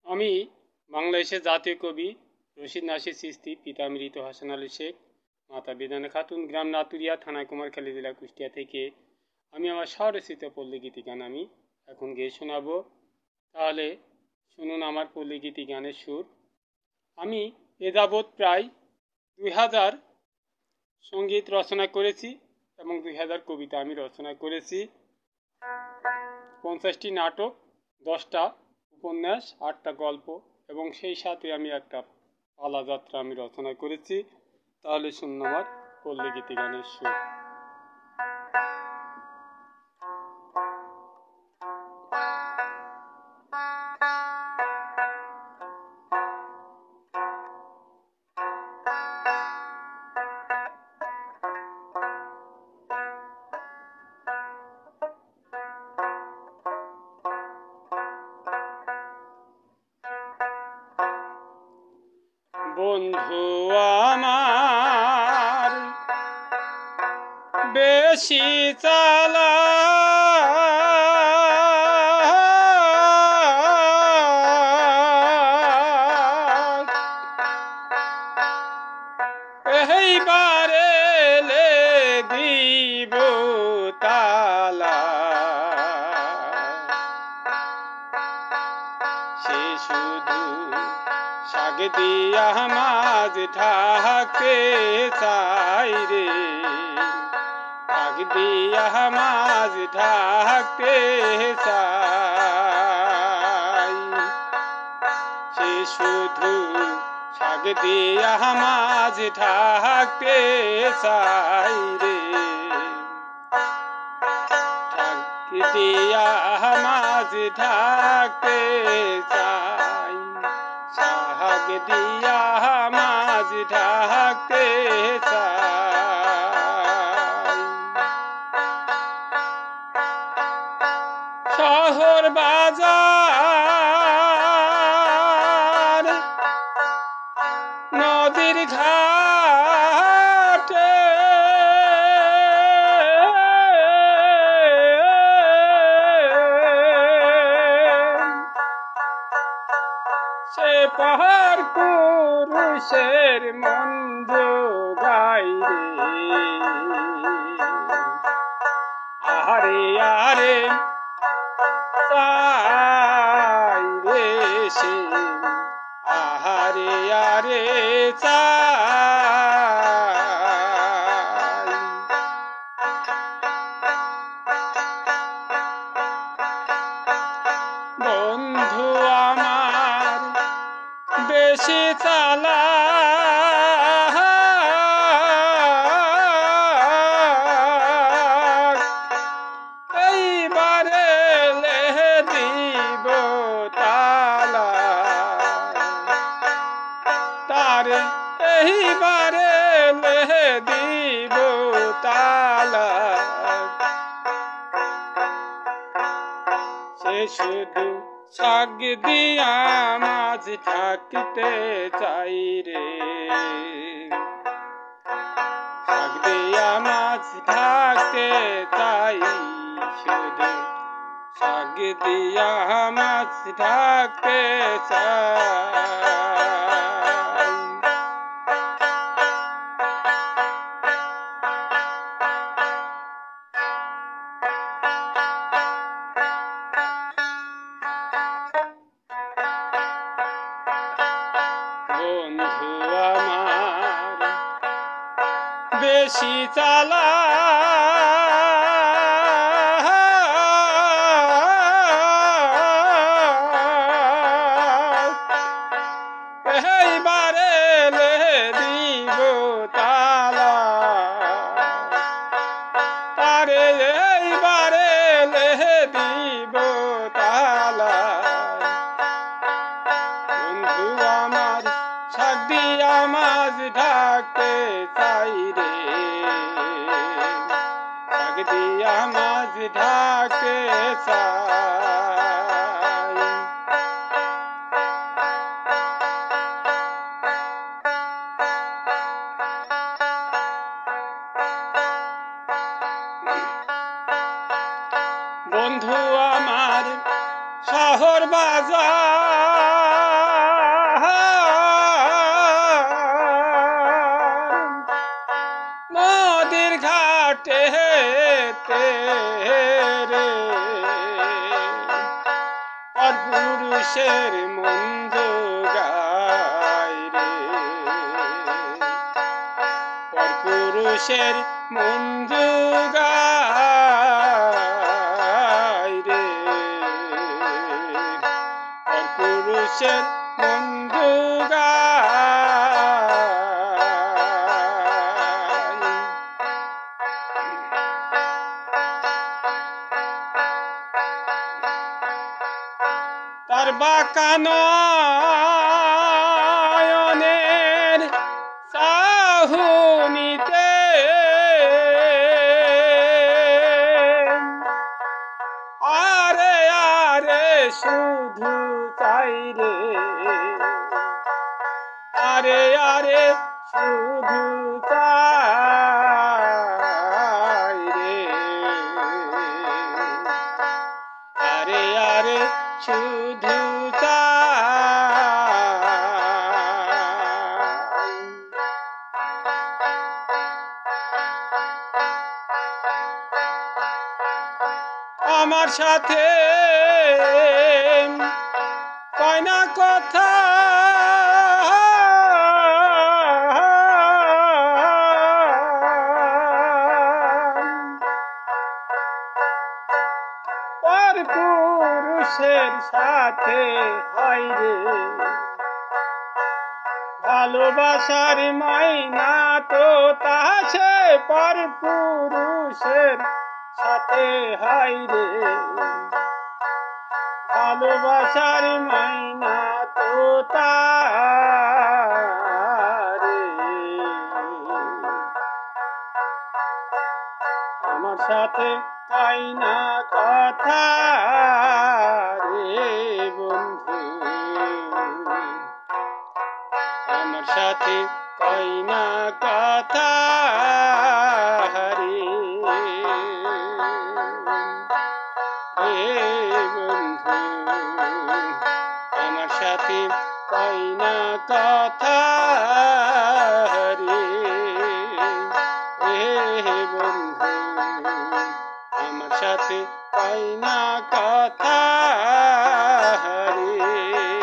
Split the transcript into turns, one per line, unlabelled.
আমি বাংলাদেশের জাতীয় কবি রশিদ নাসির চিশতি, পিতা মৃত হাসান আলী শেখ, মাতা বেদানা খাতুন, গ্রাম নাতুরিয়া, থানা কুমারখালী, জেলা কুষ্টিয়া থেকে আমি আমার স্বরচিত পল্লী গীতি গান আমি এখন গেয়ে শোনাবো। তাহলে শুনুন আমার পল্লী গীতি গানের সুর। আমি এ যাবৎ প্রায় 2000 সঙ্গীত রচনা করেছি এবং 2000 কবিতা আমি রচনা করেছি। 50টি নাটক, 10টা উপন্যাস, 8টা গল্প এবং সেই সাথে আমি একটা পালা যাত্রা আমি রচনা করেছি। তাহলে শুনুন আমার পল্লী গীতি গানের সুর। বন্ধু আমার বেশি চালা এইবারে লে দিব তালা, সে শুধু শাক দিয়া মাছ ঢাকতে চাই রে, শাক দিয়া মাছ ঢাকতে চাই, সে শুধু শাক দিয়া মাছ ঢাকতে চাই রে, শাক দিয়া মাছ ঢাকতে চাই, শাক দিয়া মাছ ঢাকতে চাই। শহর বাজার নদীর ঘাটে সে পাহাড় পুরুষের মন্দ গাই রে, আরে আরে চাই রে সে, আরে আরে চাই। বন্ধু আমার বেশি চালা এইবারে লে দিব তালা, তারে এইবারে লে দিব তালা, সে শুধু শাক দিয়া মাছ ঢাকতে চাই রে, শাক দিয়া মাছ ঢাকতে চাই, শুধু শাক দিয়া মাছ ঢাকতে চাই। বন্ধু আমার বেশি চালা এইবারে লে দিব তালা, তারে এইবারে লে দিব তালা। বন্ধু আমার শাক দিয়া মাছ ঢাকতে চাই রে, শাক দিয়া মাছ ঢাকতে চাই। বন্ধু আমার শহর বাজার পুরুষের মন্দ গায় রে, পরপুরুষের মন্দ গায় রে, পরপুরুষের মন্দ তার বাঁকা নয়নের চাহনিতে আরে আরে শুধু চাই রে, আরে আরে শুধু চাই রে, আরে আরে শুধু চাই। আমার সাথে কয় না কথা, পরপুরুষের সাথে হায় রে, ভালোবাসার মাইনা তো তা সে পরপুরুষের সাথে হায় রে, ভালোবাসার মাইনা তো তারে। আমার সাথে কয় না কথা রে বন্ধু, আমার সাথে কয় না কথা রে, বন্ধু আমার সাথে কয় না কথা রে, বন্ধু আমার সাথে কয় না কথা রে।